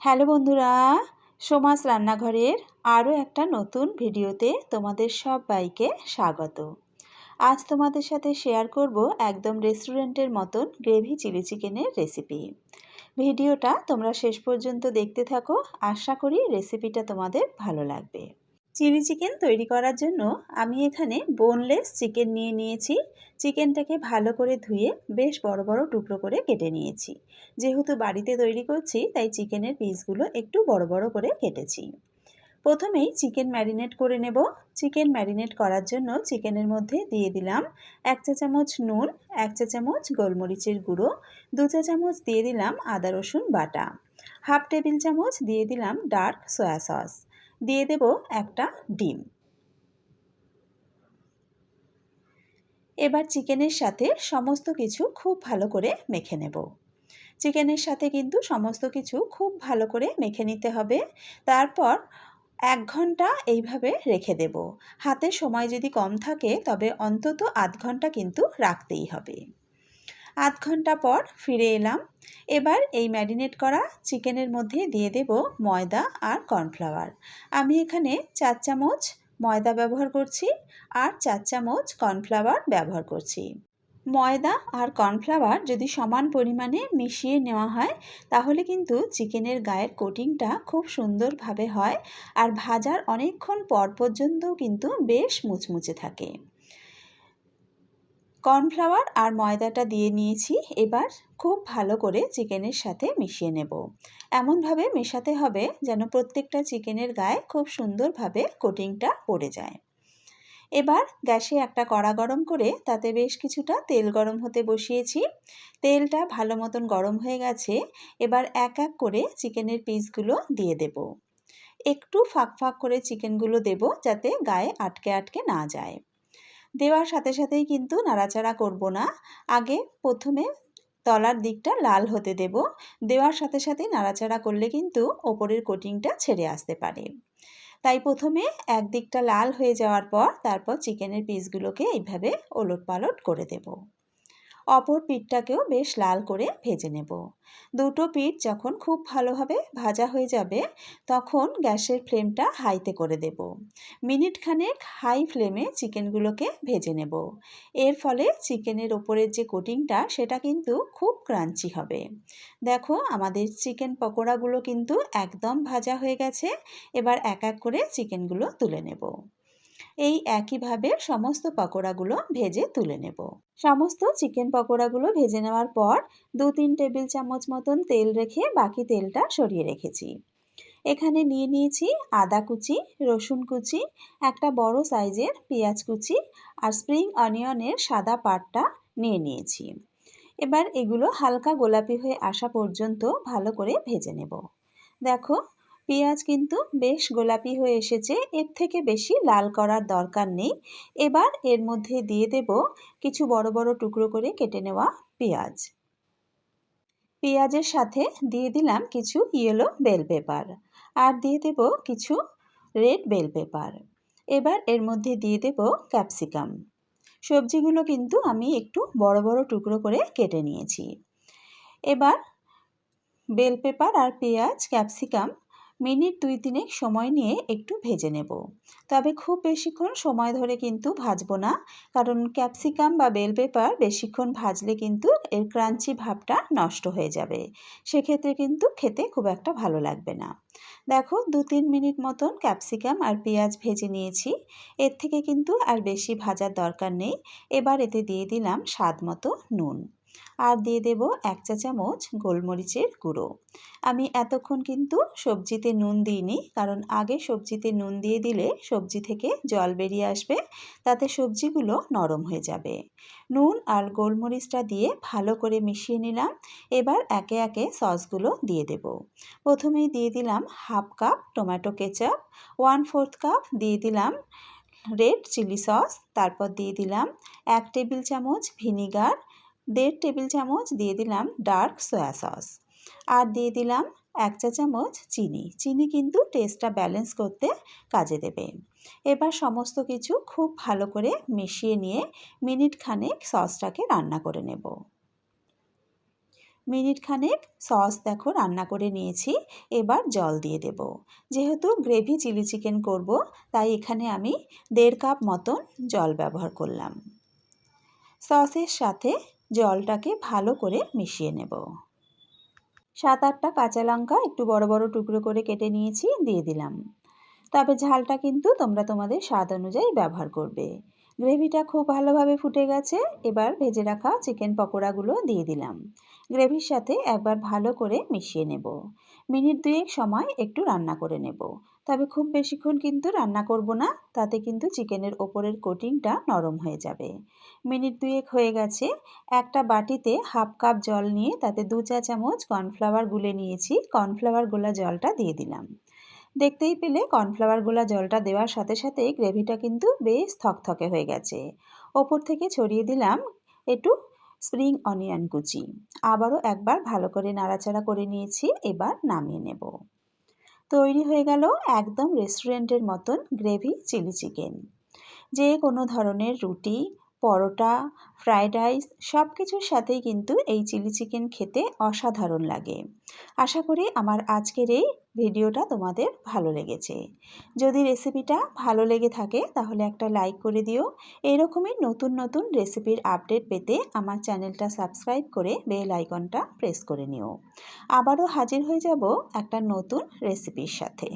Hello বন্ধুরা, সোমাস রান্নাঘরের আরও একটা নতুন ভিডিওতে তোমাদের সবাইকে স্বাগত। আজ তোমাদের সাথে শেয়ার করব একদম রেস্টুরেন্টের মতন গ্রেভি চিলি চিকেনের রেসিপি। ভিডিওটা তোমরা শেষ পর্যন্ত দেখতে থাকো, আশা করি রেসিপিটা তোমাদের ভালো লাগবে। চিলি চিকেন তৈরি করার জন্য আমি এখানে বোনলেস চিকেন নিয়েছি। চিকেনটাকে ভালো করে ধুয়ে বেশ বড় বড় টুকরো করে কেটে নিয়েছি। যেহেতু বাড়িতে তৈরি করছি তাই চিকেনের পিসগুলো একটু বড় বড় করে কেটেছি। প্রথমেই চিকেন ম্যারিনেট করে নেব। চিকেন ম্যারিনেট করার জন্য চিকেনের মধ্যে দিয়ে দিলাম 1 চা চামচ নুন, 1 চা চামচ গোলমরিচের গুঁড়ো, 2 চা চামচ দিয়ে দিলাম আদা রসুন বাটা, হাফ টেবিল চামচ দিয়ে দিলাম ডার্ক সয়া সস, দিয়ে দেব একটা ডিম। এবার চিকেনের সাথে সমস্ত কিছু খুব ভালো করে মেখে নেব। চিকেনের সাথে কিন্তু সমস্ত কিছু খুব ভালো করে মেখে নিতে হবে। তারপর 1 ঘন্টা এইভাবে রেখে দেব। হাতে সময় যদি কম থাকে তবে অন্তত আধ ঘন্টা কিন্তু রাখতেই হবে। আধ ঘন্টা পর ফিরে এলাম। এবার এই ম্যারিনেট করা চিকেনের মধ্যে দিয়ে দেব ময়দা আর কর্নফ্লাওয়ার। আমি এখানে 4 চামচ ময়দা ব্যবহার করছি আর 4 চামচ কর্নফ্লাওয়ার ব্যবহার করছি। ময়দা আর কর্নফ্লাওয়ার যদি সমান পরিমাণে মিশিয়ে নেওয়া হয় তাহলে কিন্তু চিকেনের গায়ের কোটিংটা খুব সুন্দরভাবে হয় আর ভাজার অনেকক্ষণ পর পর্যন্তও কিন্তু বেশ মুচমুচে থাকে। কর্নফ্লাওয়ার আর ময়দাটা দিয়ে নিয়েছি। এবার খুব ভালো করে চিকেনের সাথে মিশিয়ে নেব। এমনভাবে মেশাতে হবে যেন প্রত্যেকটা চিকেনের গায়ে খুব সুন্দরভাবে কোটিংটা পড়ে যায়। এবার গ্যাসে একটা কড়া গরম করে তাতে বেশ কিছুটা তেল গরম হতে বসিয়েছি। তেলটা ভালো মতন গরম হয়ে গেছে। এবার এক এক করে চিকেনের পিসগুলো দিয়ে দেব। একটু ফাঁক ফাঁক করে চিকেনগুলো দেব যাতে গায়ে আটকে আটকে না যায়। দেওয়ার সাথে সাথেই কিন্তু নাড়াচাড়া করব না। আগে প্রথমে তলার দিকটা লাল হতে দেব। দেওয়ার সাথে সাথেই নাড়াচাড়া করলে কিন্তু ওপরের কোটিংটা ছেড়ে আসতে পারে। তাই প্রথমে একদিকটা লাল হয়ে যাওয়ার পর তারপর চিকেনের পিসগুলোকে এইভাবে ওলটপালট করে দেব। অপর পিঠটাকেও বেশ লাল করে ভেজে নেব। দুটো পিঠ যখন খুব ভালোভাবে ভাজা হয়ে যাবে তখন গ্যাসের ফ্লেমটা হাইতে করে দেব। মিনিট খানেক হাই ফ্লেমে চিকেনগুলোকে ভেজে নেব। এর ফলে চিকেনের ওপরের যে কোটিংটা সেটা কিন্তু খুব ক্রাঞ্চি হবে। দেখো আমাদের চিকেন পকোড়াগুলো কিন্তু একদম ভাজা হয়ে গেছে। এবার এক এক করে চিকেনগুলো তুলে নেব। এই একইভাবে সমস্ত পকোড়াগুলো ভেজে তুলে নেব। সমস্ত চিকেন পকোড়াগুলো ভেজে নেওয়ার পর 2-3 টেবিল চামচ মতন তেল রেখে বাকি তেলটা সরিয়ে রেখেছি। এখানে নিয়ে নিয়েছি আদা কুচি, রসুন কুচি, একটা বড় সাইজের পেঁয়াজ কুচি আর স্প্রিং অনিয়নের সাদা পাটটা নিয়ে নিয়েছি। এবার এগুলো হালকা গোলাপি হয়ে আসা পর্যন্ত ভালো করে ভেজে নেব। দেখো পেঁয়াজ কিন্তু বেশ গোলাপি হয়ে এসেছে, এর থেকে বেশি লাল করার দরকার নেই। এবার এর মধ্যে দিয়ে দেব কিছু বড় বড় টুকরো করে কেটে নেওয়া পেঁয়াজ। পেঁয়াজের সাথে দিয়ে দিলাম কিছু ইয়েলো বেল পেপার আর দিয়ে দেব কিছু রেড বেল পেপার। এবার এর মধ্যে দিয়ে দেব ক্যাপসিকাম। সবজিগুলো কিন্তু আমি একটু বড় বড় টুকরো করে কেটে নিয়েছি। এবার বেল পেপার আর পেঁয়াজ ক্যাপসিকাম মিনিট 2-3 সময় নিয়ে একটু ভেজে নেব। তবে খুব বেশিক্ষণ সময় ধরে কিন্তু ভাজবো না, কারণ ক্যাপসিকাম বা বেল পেপার বেশিক্ষণ ভাজলে কিন্তু এর ক্রাঞ্চি ভাবটা নষ্ট হয়ে যাবে। সেক্ষেত্রে কিন্তু খেতে খুব একটা ভালো লাগবে না। দেখো 2-3 মিনিট মতন ক্যাপসিকাম আর পেঁয়াজ ভেজে নিয়েছি। এর থেকে কিন্তু আর বেশি ভাজার দরকার নেই। এবার এতে দিয়ে দিলাম স্বাদ মতো নুন আর দিয়ে দেব 1 চা চামচ গোলমরিচের গুঁড়ো। আমি এতক্ষণ কিন্তু সবজিতে নুন দিইনি, কারণ আগে সবজিতে নুন দিয়ে দিলে সবজি থেকে জল বেরিয়ে আসবে, তাতে সবজিগুলো নরম হয়ে যাবে। নুন আর গোলমরিচটা দিয়ে ভালো করে মিশিয়ে নিলাম। এবার একে একে সসগুলো দিয়ে দেব। প্রথমেই দিয়ে দিলাম half cup tomato ketchup, 1/4 cup দিয়ে দিলাম রেড চিলি সস, তারপর দিয়ে দিলাম 1 টেবিল চামচ ভিনিগার, 1.5 টেবিল চামচ দিয়ে দিলাম ডার্ক সয়া সস আর দিয়ে দিলাম 1 চা চামচ চিনি। চিনি কিন্তু টেস্টটা ব্যালেন্স করতে কাজে দেবে। এবার সমস্ত কিছু খুব ভালো করে মিশিয়ে নিয়ে মিনিট খানেক সসটাকে রান্না করে নেব। মিনিট খানেক সস দেখো রান্না করে নিয়েছি। এবার জল দিয়ে দেব। যেহেতু গ্রেভি চিলি চিকেন করব, তাই এখানে আমি 1.5 কাপ মতন জল ব্যবহার করলাম। সসের সাথে জলটাকে ভালো করে মিশিয়ে নেব। 7-8টা কাঁচা লঙ্কা একটু বড় বড় টুকরো করে কেটে নিয়েছি, দিয়ে দিলাম। তবে ঝালটা কিন্তু তোমরা তোমাদের স্বাদ অনুযায়ী ব্যবহার করবে। গ্রেভিটা খুব ভালোভাবে ফুটে গেছে। এবার ভেজে রাখা চিকেন পকোড়াগুলো দিয়ে দিলাম। গ্রেভির সাথে একবার ভালো করে মিশিয়ে নেব। মিনিট 2 সময় একটু রান্না করে নেব। তবে খুব বেশিক্ষণ কিন্তু রান্না করব না, তাতে কিন্তু চিকেনের ওপরের কোটিংটা নরম হয়ে যাবে। মিনিট 2 হয়ে গেছে। একটা বাটিতে 1/2 কাপ জল নিয়ে তাতে 2 চা চামচ কর্নফ্লাওয়ার গুলে নিয়েছি। কর্নফ্লাওয়ার গোলা জলটা দিয়ে দিলাম। দেখতেই পেলে কর্নফ্লাওয়ার গোলা জলটা দেওয়ার সাথে সাথেই গ্রেভিটা কিন্তু বেশ থকথকে হয়ে গেছে। ওপর থেকে ছড়িয়ে দিলাম একটু স্প্রিং অনিয়ন কুচি। আবারও একবার ভালো করে নাড়াচাড়া করে নিয়েছি। এবার নামিয়ে নেব। তৈরি হয়ে গেল একদম রেস্টুরেন্টের মতন গ্রেভি চিলি চিকেন। যে কোনো ধরনের রুটি, পরোটা, ফ্রায়েড রাইস সব কিছুর সাথেই কিন্তু এই চিলি চিকেন খেতে অসাধারণ লাগে। আশা করি আমার আজকের এই ভিডিওটা তোমাদের ভালো লেগেছে। যদি রেসিপিটা ভালো লেগে থাকে তাহলে একটা লাইক করে দিও। এরকমই নতুন নতুন রেসিপির আপডেট পেতে আমার চ্যানেলটা সাবস্ক্রাইব করে বেল আইকনটা প্রেস করে নিও। আবারও হাজির হয়ে যাব একটা নতুন রেসিপির সাথে।